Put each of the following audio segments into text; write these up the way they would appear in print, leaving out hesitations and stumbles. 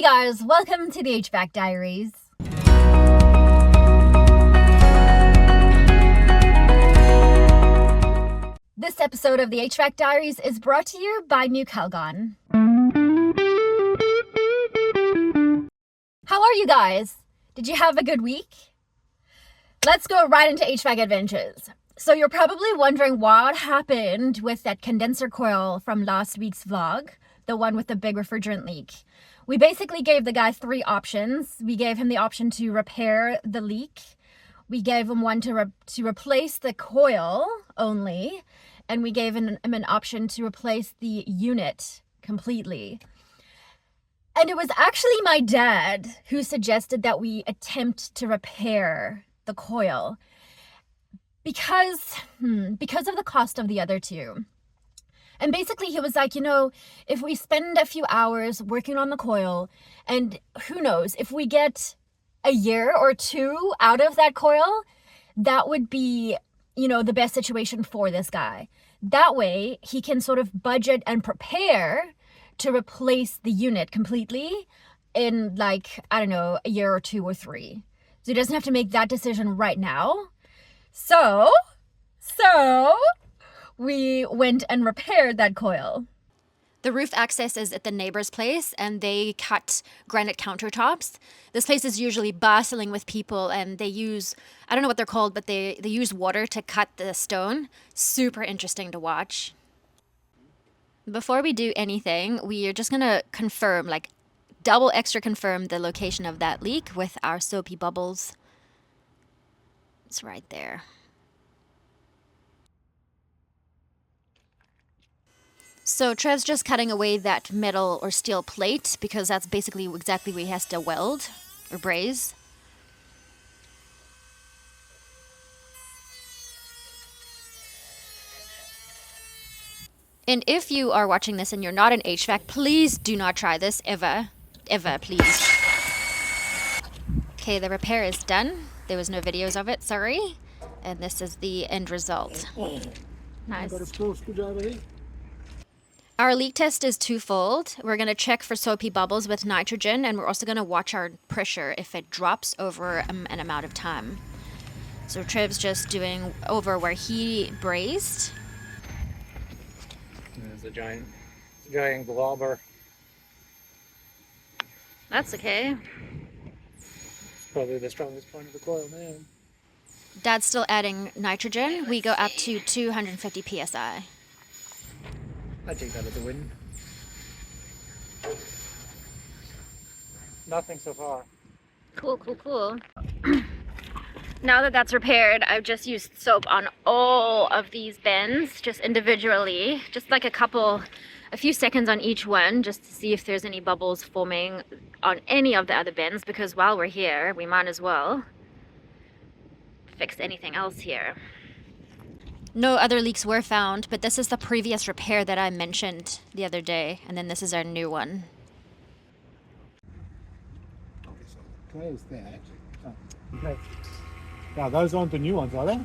Hey guys, welcome to the HVAC Diaries. This episode of the HVAC Diaries is brought to you by New Calgon. How are you guys? Did you have a good week? Let's go right into HVAC adventures. So you're probably wondering what happened with that condenser coil from last week's vlog, the one with the big refrigerant leak. We basically gave the guy three options. We gave him the option to repair the leak. We gave him one to replace the coil only. And we gave him an option to replace the unit completely. And it was actually my dad who suggested that we attempt to repair the coil because of the cost of the other two. And basically he was like, if we spend a few hours working on the coil, and who knows, if we get a year or two out of that coil, that would be, the best situation for this guy. That way he can sort of budget and prepare to replace the unit completely in a year or two or three. So he doesn't have to make that decision right now. So we went and repaired that coil. The roof access is at the neighbor's place, and they cut granite countertops. This place is usually bustling with people, and they use, I don't know what they're called, but they use water to cut the stone. Super interesting to watch. Before we do anything, we are just going to confirm, double extra confirm the location of that leak with our soapy bubbles. It's right there. So Trev's just cutting away that metal or steel plate because that's basically exactly where he has to weld or braze. And if you are watching this and you're not an HVAC, please do not try this ever, please. Okay, the repair is done. There was no videos of it, sorry. And this is the end result. Nice. Our leak test is twofold. We're going to check for soapy bubbles with nitrogen, and we're also going to watch our pressure if it drops over an amount of time. So Trev's just doing over where he brazed. There's a giant globber. That's okay. It's probably the strongest point of the coil now. Dad's still adding nitrogen. We go up to 250 psi. I take that as a win. Nothing so far. Cool. Now that that's repaired, I've just used soap on all of these bends, just individually, just like a few seconds on each one, just to see if there's any bubbles forming on any of the other bends, because while we're here, we might as well fix anything else here. No other leaks were found, but this is the previous repair that I mentioned the other day, and then this is our new one. Where's that? Oh, okay. Now those aren't the new ones, are they?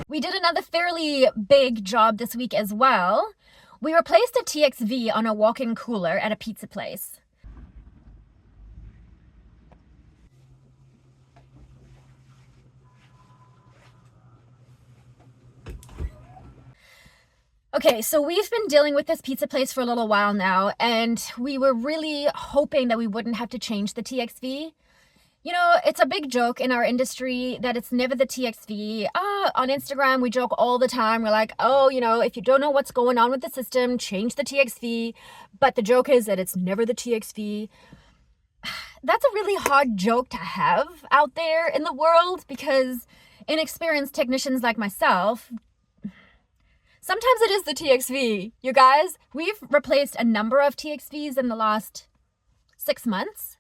We did another fairly big job this week as well. We replaced a TXV on a walk-in cooler at a pizza place. Okay, so we've been dealing with this pizza place for a little while now, and we were really hoping that we wouldn't have to change the TXV. It's a big joke in our industry that it's never the TXV. On Instagram, we joke all the time. We're like, if you don't know what's going on with the system, change the TXV. But the joke is that it's never the TXV. That's a really hard joke to have out there in the world because inexperienced technicians like myself, sometimes it is the TXV. You guys, we've replaced a number of TXVs in the last 6 months.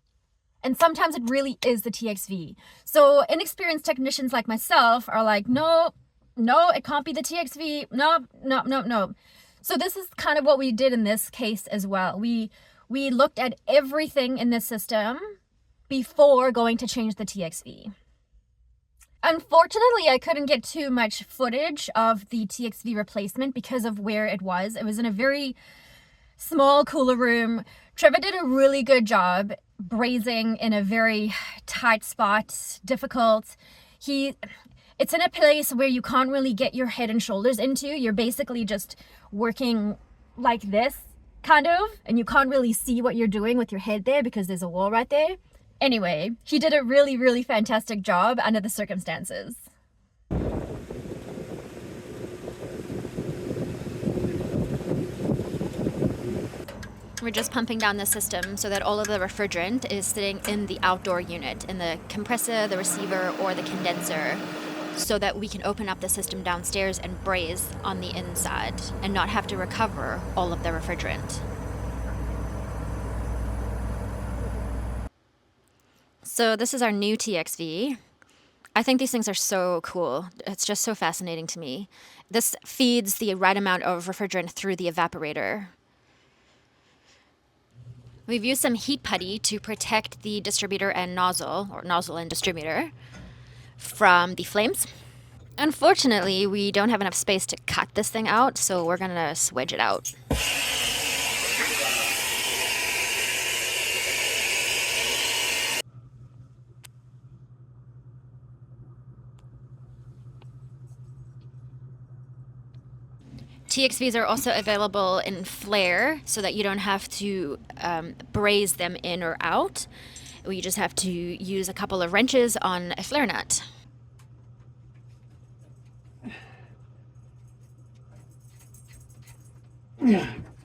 And sometimes it really is the TXV. So inexperienced technicians like myself are like, no, it can't be the TXV. No. So this is kind of what we did in this case as well. We looked at everything in this system before going to change the TXV. Unfortunately, I couldn't get too much footage of the TXV replacement because of where it was. It was in a very small cooler room. Trevor did a really good job brazing in a very tight spot, difficult. It's in a place where you can't really get your head and shoulders into. You're basically just working like this, kind of, and you can't really see what you're doing with your head there because there's a wall right there. Anyway, he did a really, really fantastic job under the circumstances. We're just pumping down the system so that all of the refrigerant is sitting in the outdoor unit, in the compressor, the receiver, or the condenser, so that we can open up the system downstairs and braze on the inside and not have to recover all of the refrigerant. So this is our new TXV. I think these things are so cool. It's just so fascinating to me. This feeds the right amount of refrigerant through the evaporator. We've used some heat putty to protect the distributor and nozzle, or nozzle and distributor, from the flames. Unfortunately, we don't have enough space to cut this thing out, so we're gonna swedge it out. TXVs are also available in flare so that you don't have to braze them in or out. You just have to use a couple of wrenches on a flare nut.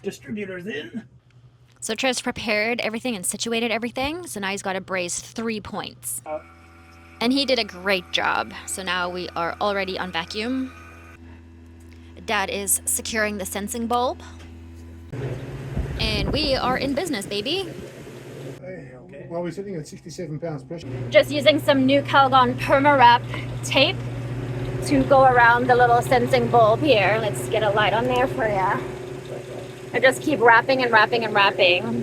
Distributor's in. So Trev's prepared everything and situated everything, so now he's got to braze 3 points. And he did a great job. So now we are already on vacuum. Dad is securing the sensing bulb. And we are in business, baby. Well, we're sitting at 67 pounds pressure. Just using some new Calgon Perma-Wrap tape to go around the little sensing bulb here. Let's get a light on there for you. I just keep wrapping and wrapping and wrapping.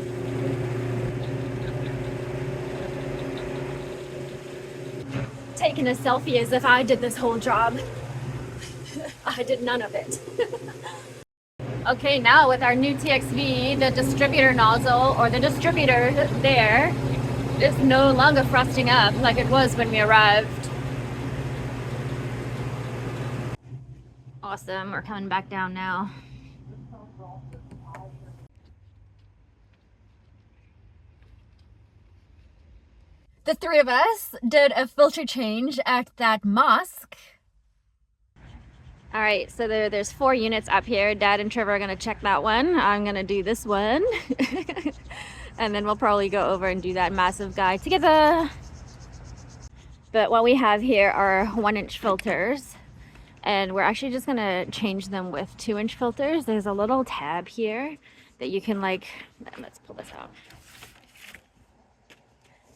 Taking a selfie as if I did this whole job. I did none of it. Okay, now with our new TXV, the distributor nozzle, or the distributor there, is no longer frosting up like it was when we arrived. Awesome, we're coming back down now. The three of us did a filter change at that mosque. All right, so there's 4 units up here. Dad and Trevor are gonna check that one. I'm gonna do this one. And then we'll probably go over and do that massive guy together. But what we have here are 1-inch filters. And we're actually just gonna change them with 2-inch filters. There's a little tab here that you can let's pull this out.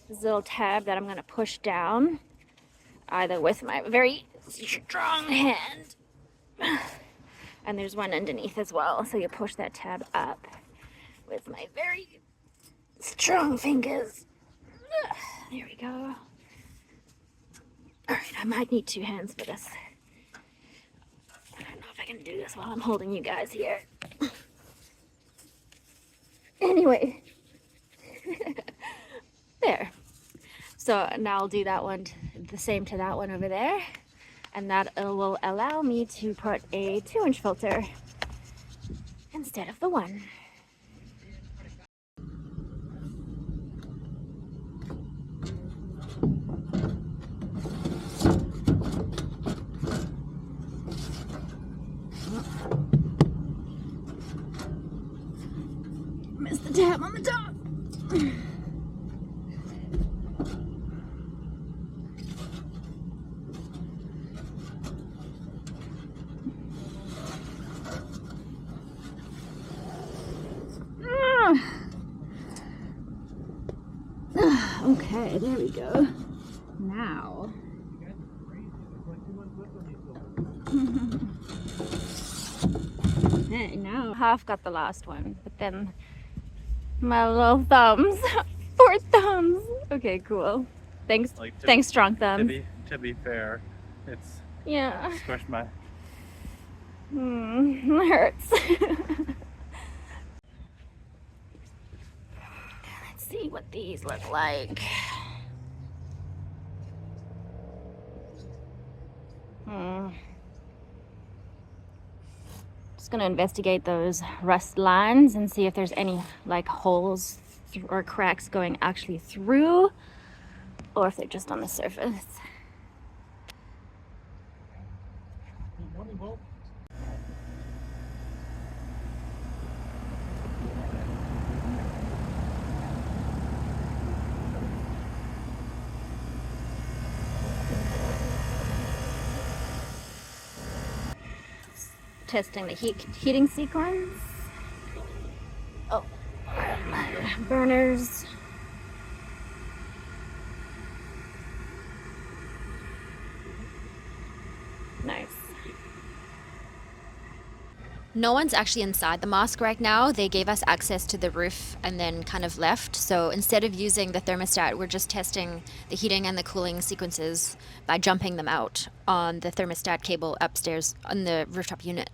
This little tab that I'm gonna push down, either with my very strong hand, and there's one underneath as well, so you push that tab up with my very strong fingers. There we go. Alright, I might need 2 hands for this. I don't know if I can do this while I'm holding you guys here. Anyway. There. So now I'll do that one the same to that one over there. And that will allow me to put a 2-inch filter instead of the 1. Missed the tab on the top. Okay, there we go. Now. Hey, now half got the last one, but then my little thumbs. 4 thumbs. Okay, cool. Thanks, thanks, strong thumb. To be fair, It's Yeah. squished my. It hurts. Let's see what these look like. Just gonna investigate those rust lines and see if there's any like holes or cracks going actually through, or if they're just on the surface. Testing the heating sequence. Oh, burners. Nice. No one's actually inside the mosque right now. They gave us access to the roof and then kind of left. So instead of using the thermostat, we're just testing the heating and the cooling sequences by jumping them out on the thermostat cable upstairs on the rooftop unit.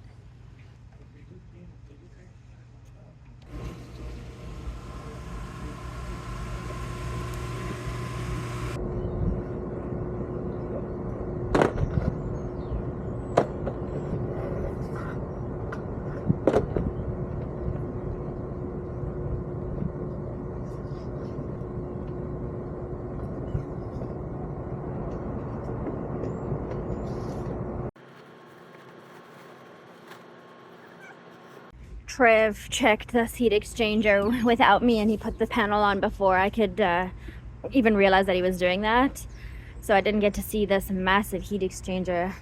Trev checked this heat exchanger without me, and he put the panel on before I could even realize that he was doing that. So I didn't get to see this massive heat exchanger.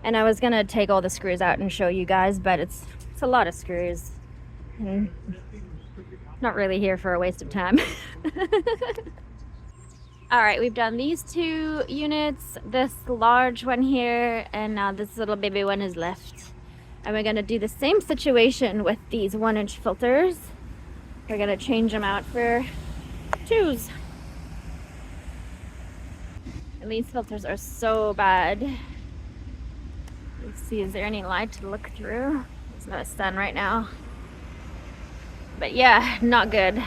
And I was gonna take all the screws out and show you guys, but it's a lot of screws. And not really here for a waste of time. All right, we've done these two units, this large one here, and now this little baby one is left. And we're gonna do the same situation with these 1-inch filters. We're gonna change them out for 2s. And these filters are so bad. Let's see, is there any light to look through? There's no sun right now. But yeah, not good.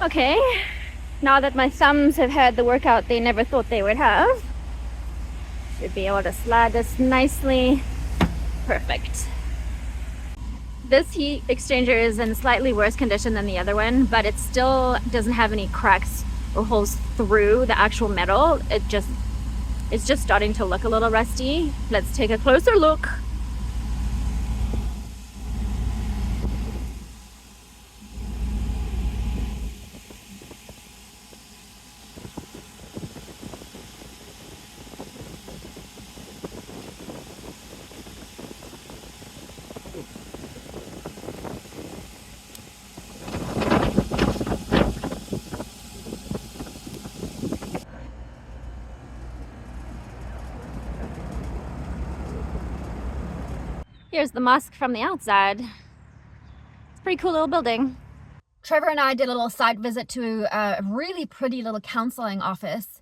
Okay, now that my thumbs have had the workout they never thought they would have, should be able to slide this nicely. Perfect. This heat exchanger is in slightly worse condition than the other one, but it still doesn't have any cracks or holes through the actual metal. It's just starting to look a little rusty. Let's take a closer look. Here's the mosque from the outside. It's a pretty cool little building. Trevor and I did a little side visit to a really pretty little counseling office.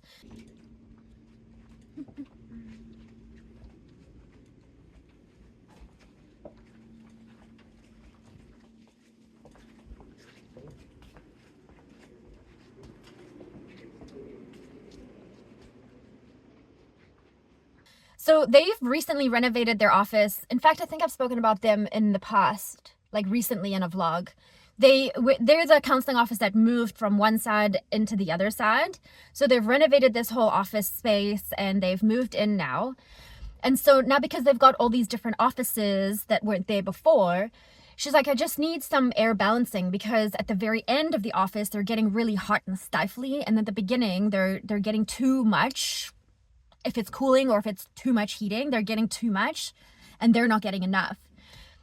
So they've recently renovated their office. In fact, I think I've spoken about them in the past, like recently in a vlog. They're the counseling office that moved from one side into the other side. So they've renovated this whole office space and they've moved in now. And so now because they've got all these different offices that weren't there before, she's like, I just need some air balancing because at the very end of the office, they're getting really hot and stifly. And at the beginning, they're getting too much. If it's cooling or if it's too much heating, they're getting too much and they're not getting enough.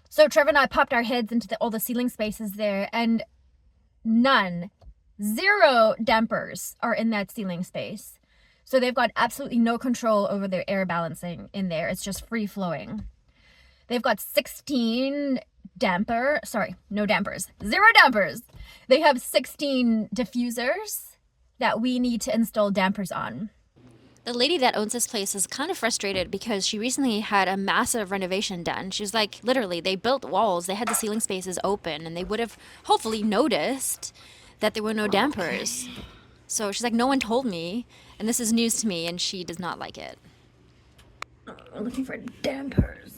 So Trevor and I popped our heads into all the ceiling spaces there, and zero dampers are in that ceiling space. So they've got absolutely no control over their air balancing in there. It's just free flowing. They've got 16 no dampers, 0 dampers. They have 16 diffusers that we need to install dampers on. The lady that owns this place is kind of frustrated because she recently had a massive renovation done. She was like, literally, they built walls, they had the ceiling spaces open, and they would have hopefully noticed that there were no dampers. So she's like, no one told me, and this is news to me, and she does not like it. I'm looking for dampers.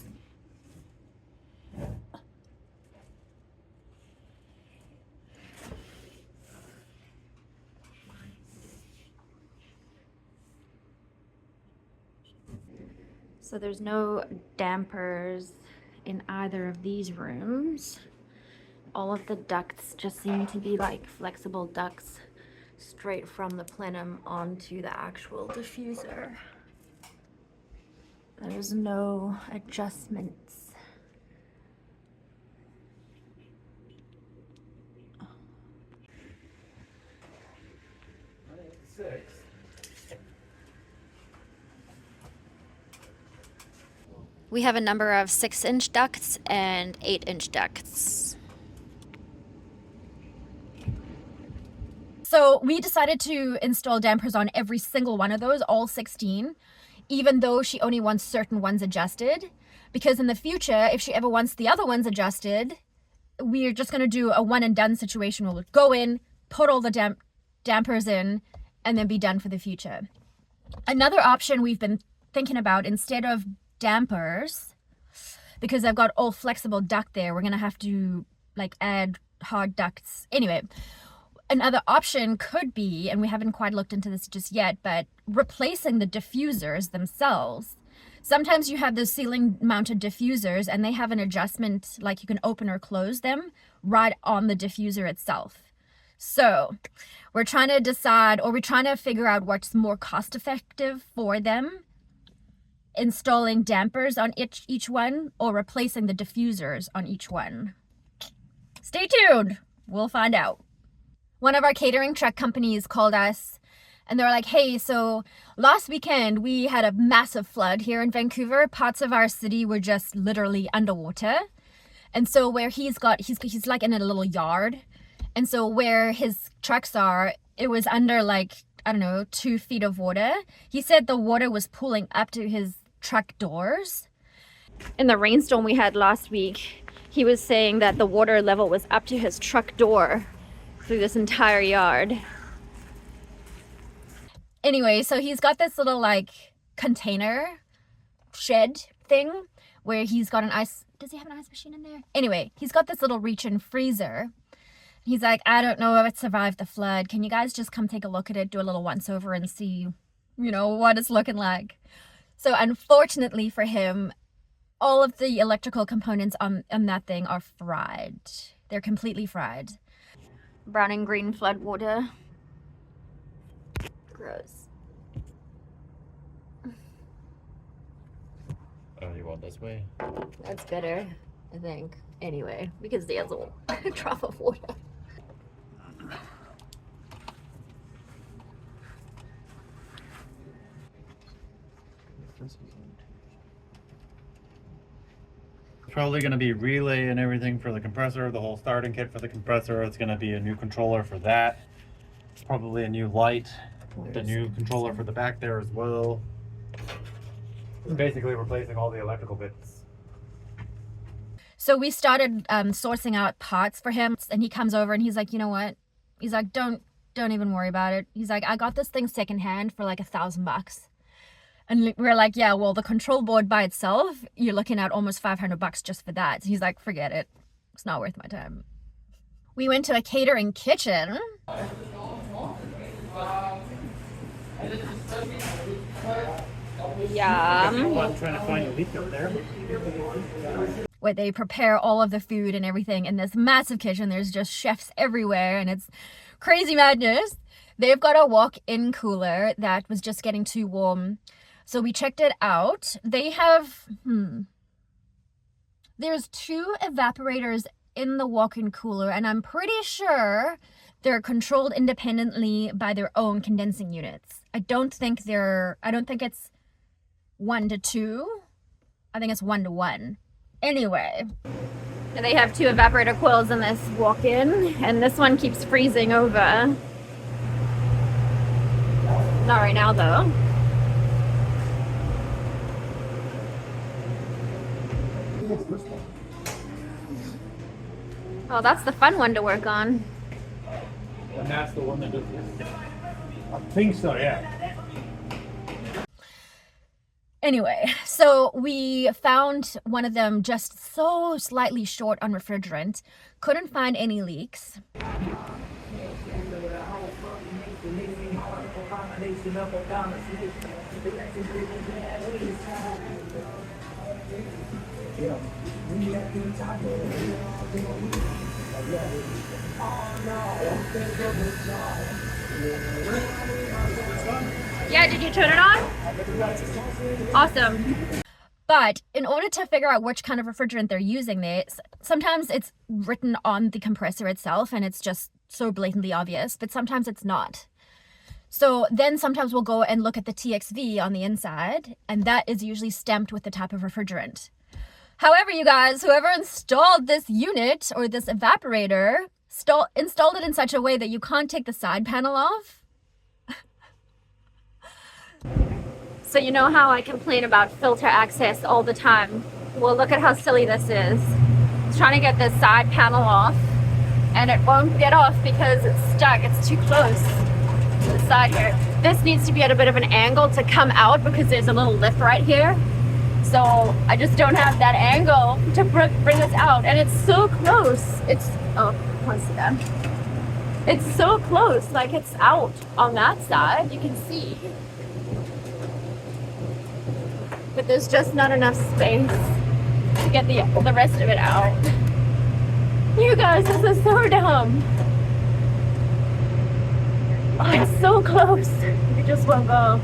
So there's no dampers in either of these rooms. All of the ducts just seem to be like flexible ducts straight from the plenum onto the actual diffuser. There's no adjustments. We have a number of 6-inch ducts and 8-inch ducts. So we decided to install dampers on every single one of those, all 16, even though she only wants certain ones adjusted. Because in the future, if she ever wants the other ones adjusted, we're just going to do a one and done situation. We'll go in, put all the dampers in, and then be done for the future. Another option we've been thinking about, instead of dampers, because I've got all flexible duct there, we're going to have to like add hard ducts. Anyway, another option could be, and we haven't quite looked into this just yet, but replacing the diffusers themselves. Sometimes you have those ceiling mounted diffusers and they have an adjustment, like you can open or close them right on the diffuser itself. So we're trying to decide, or we're trying to figure out what's more cost effective for them, installing dampers on each one or replacing the diffusers on each one. Stay tuned, we'll find out. One of our catering truck companies called us and they were like, hey, so last weekend we had a massive flood here in Vancouver. Parts of our city were just literally underwater. And so where he's like in a little yard. And so where his trucks are, it was under like, I don't know, 2 feet of water. He said the water was pooling up to his truck doors. In the rainstorm we had last week, he was saying that the water level was up to his truck door through this entire yard. Anyway, so he's got this little like container shed thing where he's got an ice. Does he have an ice machine in there? Anyway, he's got this little reach-in freezer. He's like, I don't know if it survived the flood. Can you guys just come take a look at it, do a little once over and see, what it's looking like? So unfortunately for him, all of the electrical components on that thing are fried. They're completely fried. Brown and green flood water. Gross. Oh, you want this way? That's better, I think. Anyway, because there's a drop of water. Probably going to be relay and everything for the compressor, the whole starting kit for the compressor. It's going to be a new controller for that. Probably a new light, the new controller for the back there as well. Basically replacing all the electrical bits. So we started sourcing out parts for him, and he comes over and he's like, you know what? He's like, don't even worry about it. He's like, I got this thing secondhand for like $1,000. And we're like, yeah, well, the control board by itself, you're looking at almost $500 just for that. So he's like, forget it. It's not worth my time. We went to a catering kitchen. Yum. I'm trying to find a leak up there. Where they prepare all of the food and everything in this massive kitchen. There's just chefs everywhere and it's crazy madness. They've got a walk-in cooler that was just getting too warm. So we checked it out. They have, there's 2 evaporators in the walk-in cooler, and I'm pretty sure they're controlled independently by their own condensing units. I don't think it's 1 to 2. I think it's 1 to 1. Anyway, And they have 2 evaporator coils in this walk-in, and this one keeps freezing over. Not right now though. Oh, that's the fun one to work on. And that's the one that does this. I think so, yeah. anyway, so we found one of them just so slightly short on refrigerant. Couldn't find any leaks. Yeah, did you turn it on? Awesome. But in order to figure out which kind of refrigerant they're using, sometimes it's written on the compressor itself and it's just so blatantly obvious, but sometimes it's not. So then sometimes we'll go and look at the TXV on the inside, and that is usually stamped with the type of refrigerant. However, you guys, whoever installed this unit or this evaporator installed it in such a way that you can't take the side panel off. So you know how I complain about filter access all the time? Well, look at how silly this is. It's trying to get this side panel off, and it won't get off because it's stuck. It's too close to the side here. This needs to be at a bit of an angle to come out because there's a little lip right here. So I just don't have that angle to bring this out, and it's so close. Once again, it's so close, like it's out on that side, you can see. But there's just not enough space to get the rest of it out. You guys, this is so dumb. Oh, it's so close. You just won't go.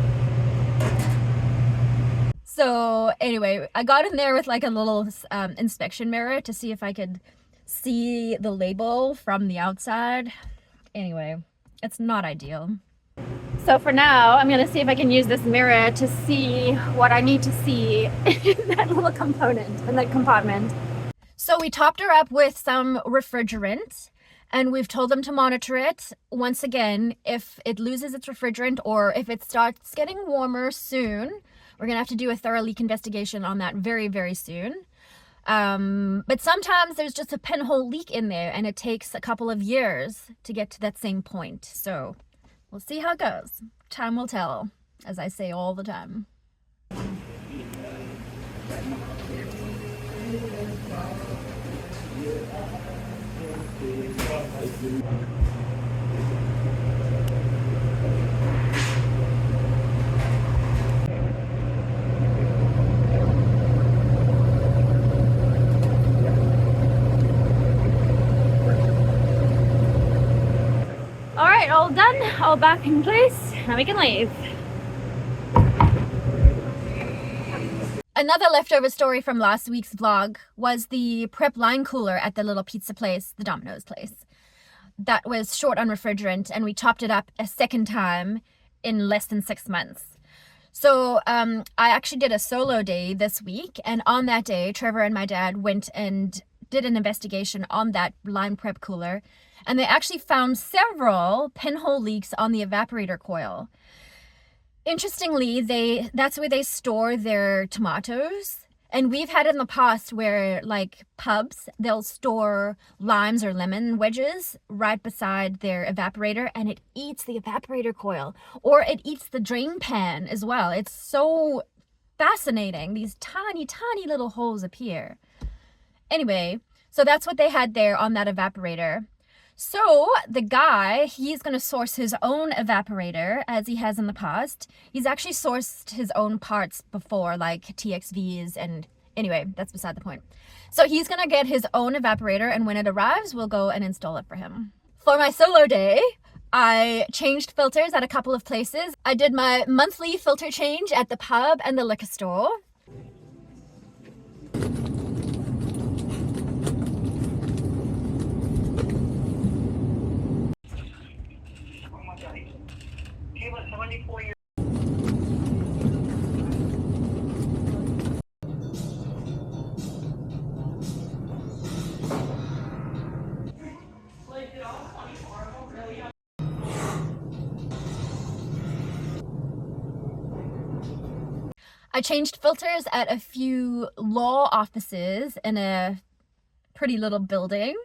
So anyway, I got in there with like a little inspection mirror to see if I could see the label from the outside. Anyway, it's not ideal. So for now, I'm going to see if I can use this mirror to see what I need to see in that little component, in that compartment. So we topped her up with some refrigerant, and we've told them to monitor it. Once again, if it loses its refrigerant or if it starts getting warmer soon, we're going to have to do a thorough leak investigation on that very, very soon. But sometimes there's just a pinhole leak in there, and it takes a couple of years to get to that same point. So we'll see how it goes. Time will tell, as I say all the time. All right, all done, all back in place, and we can leave. Another leftover story from last week's vlog was the prep line cooler at the little pizza place, the Domino's place. That was short on refrigerant, and we topped it up a second time in less than 6 months. So I actually did a solo day this week, and on that day, Trevor and my dad went and did an investigation on that line prep cooler, and they actually found several pinhole leaks on the evaporator coil. Interestingly, that's where they store their tomatoes. And we've had it in the past where, like, pubs, they'll store limes or lemon wedges right beside their evaporator, and it eats the evaporator coil, or it eats the drain pan as well. It's so fascinating. These tiny, tiny little holes appear. Anyway, so that's what they had there on that evaporator. So the guy, he's going to source his own evaporator, as he has in the past. He's actually sourced his own parts before, like TXVs, and anyway, that's beside the point. So he's going to get his own evaporator, and when it arrives, we'll go and install it for him. For my solo day, I changed filters at a couple of places. I did my monthly filter change at the pub and the liquor store. I changed filters at a few law offices in a pretty little building.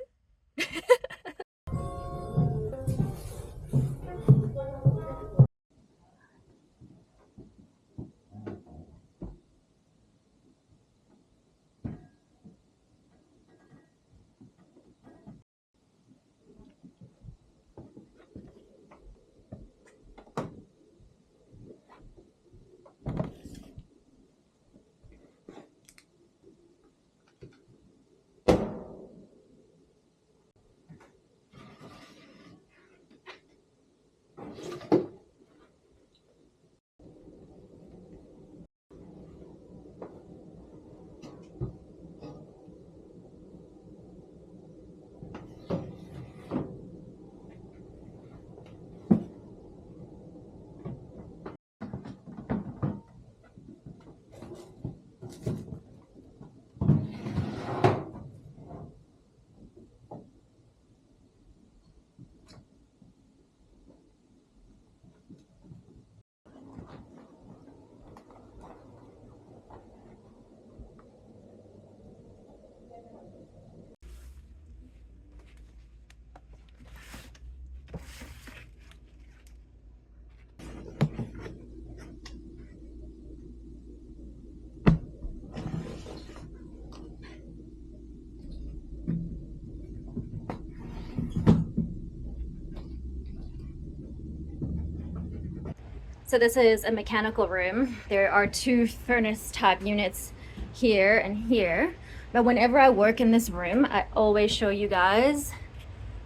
So this is a mechanical room. There are 2 furnace type units here and here. But whenever I work in this room, I always show you guys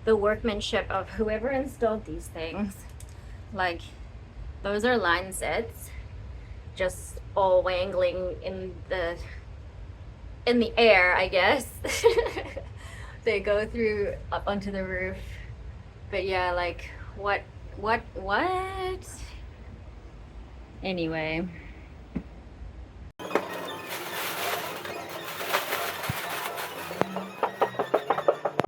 the workmanship of whoever installed these things. Like, those are line sets, just all wangling in the air, I guess. They go through up onto the roof. But yeah, like, what? Anyway.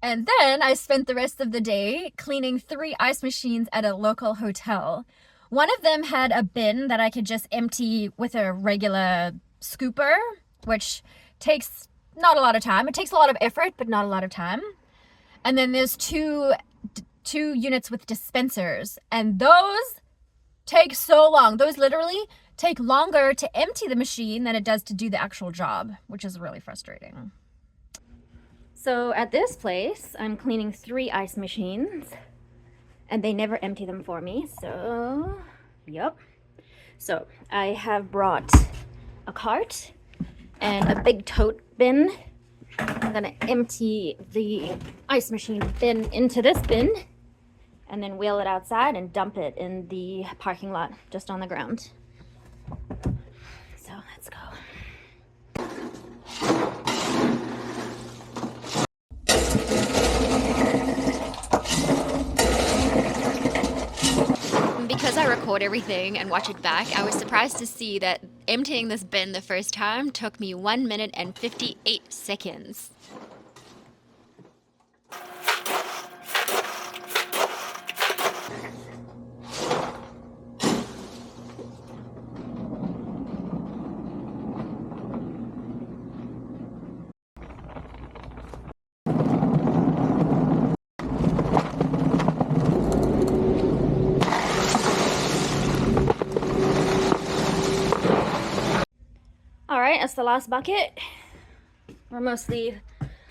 And then I spent the rest of the day cleaning 3 ice machines at a local hotel. One of them had a bin that I could just empty with a regular scooper, which takes not a lot of time. It takes a lot of effort, but not a lot of time. And then there's two units with dispensers, and those take so long. Those literally take longer to empty the machine than it does to do the actual job, which is really frustrating. So at this place, I'm cleaning 3 ice machines, and they never empty them for me. So, yep. So I have brought a cart and a big tote bin. I'm gonna empty the ice machine bin into this bin and then wheel it outside and dump it in the parking lot just on the ground. So let's go. Because I record everything and watch it back, I was surprised to see that emptying this bin the first time took me 1 minute and 58 seconds. Alright, that's the last bucket. We're mostly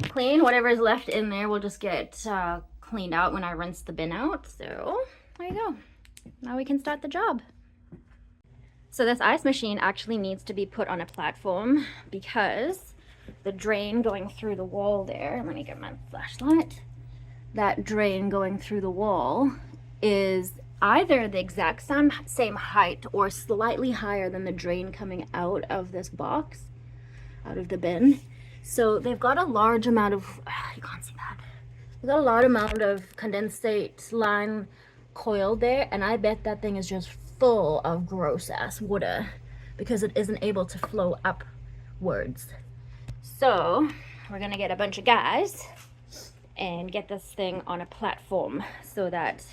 clean. Whatever is left in there will just get cleaned out when I rinse the bin out. So there you go. Now we can start the job. So this ice machine actually needs to be put on a platform because the drain going through the wall there, let me get my flashlight, that drain going through the wall is either the exact same height or slightly higher than the drain coming out of this box, out of the bin. So they've got a large amount of, you can't see that, they've got a large amount of condensate line coil there, and I bet that thing is just full of gross ass water because it isn't able to flow upwards. So we're gonna get a bunch of guys and get this thing on a platform so that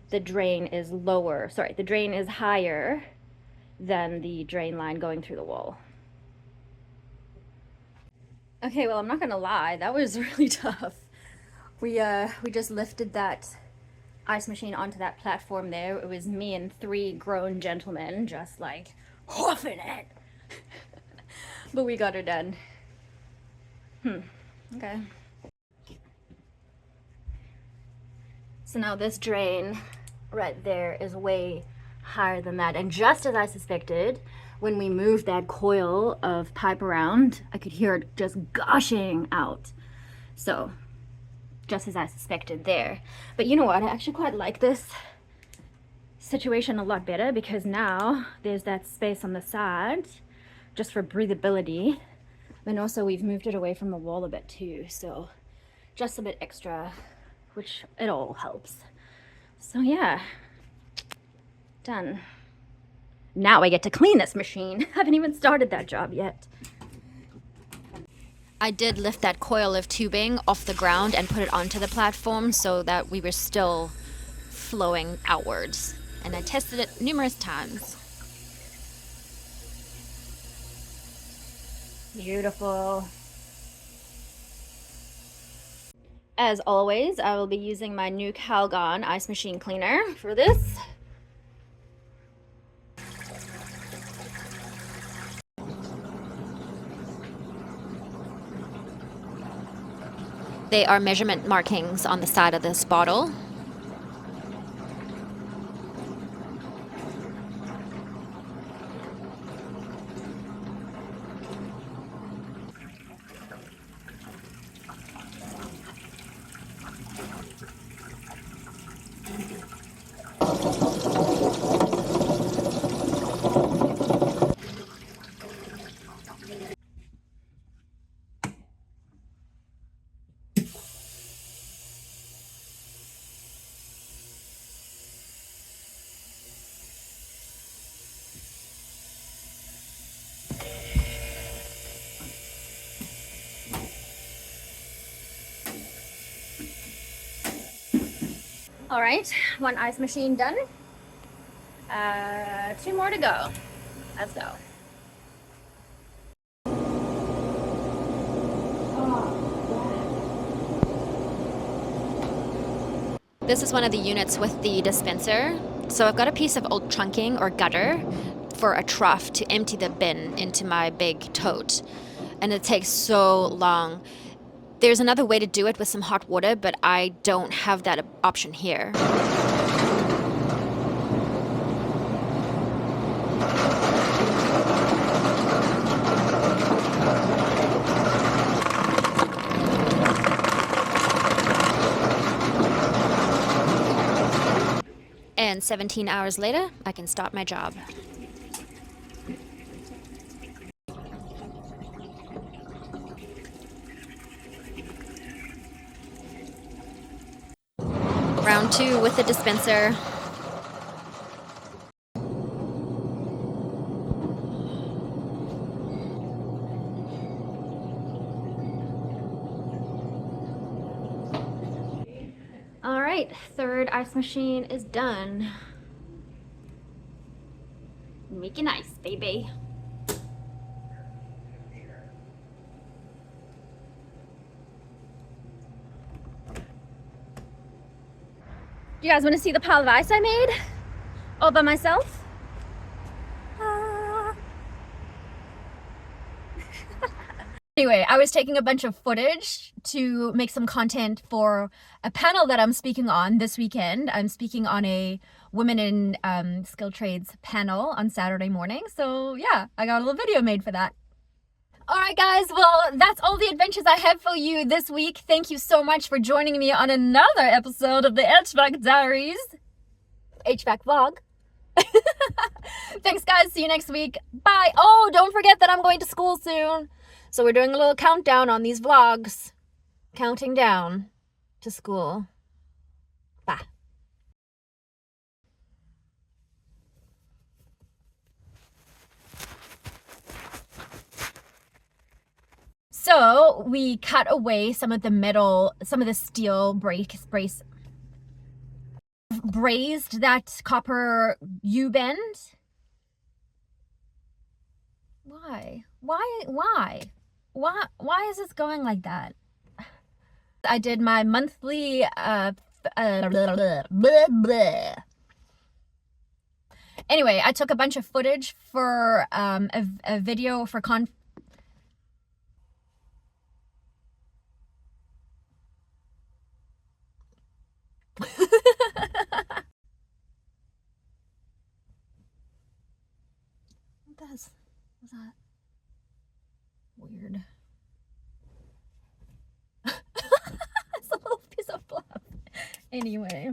the drain is higher than the drain line going through the wall. Okay, well, I'm not gonna lie, that was really tough. We just lifted that ice machine onto that platform there. It was me and 3 grown gentlemen just like hoofing it. But we got her done. Okay. So now this drain right there is way higher than that. And just as I suspected, when we moved that coil of pipe around, I could hear it just gushing out. So, just as I suspected there. But you know what? I actually quite like this situation a lot better because now there's that space on the side just for breathability. And also we've moved it away from the wall a bit too. So, just a bit extra, which it all helps. So yeah, done. Now I get to clean this machine. I haven't even started that job yet. I did lift that coil of tubing off the ground and put it onto the platform so that we were still flowing outwards. And I tested it numerous times. Beautiful. As always, I will be using my new Calgon ice machine cleaner for this. They are measurement markings on the side of this bottle. All right, 1 ice machine done. 2 more to go. Let's go. This is one of the units with the dispenser. So I've got a piece of old trunking or gutter for a trough to empty the bin into my big tote. And it takes so long. There's another way to do it with some hot water, but I don't have that option here. And 17 hours later, I can start my job. Round 2 with the dispenser. All right, 3rd ice machine is done. Make it nice, baby. Do you guys want to see the pile of ice I made all by myself? Anyway, I was taking a bunch of footage to make some content for a panel that I'm speaking on this weekend. I'm speaking on a women in skilled trades panel on Saturday morning. So yeah, I got a little video made for that. All right, guys. Well, that's all the adventures I have for you this week. Thank you so much for joining me on another episode of the HVAC Diaries. HVAC vlog. Thanks, guys. See you next week. Bye. Oh, don't forget that I'm going to school soon. So we're doing a little countdown on these vlogs. Counting down to school. Bye. So we cut away some of the metal, some of the steel brazed that copper U-bend. Why? Why is this going like that? I did my monthly Anyway, I took a bunch of footage for a video for What was that weird? It's a little piece of fluff. Anyway.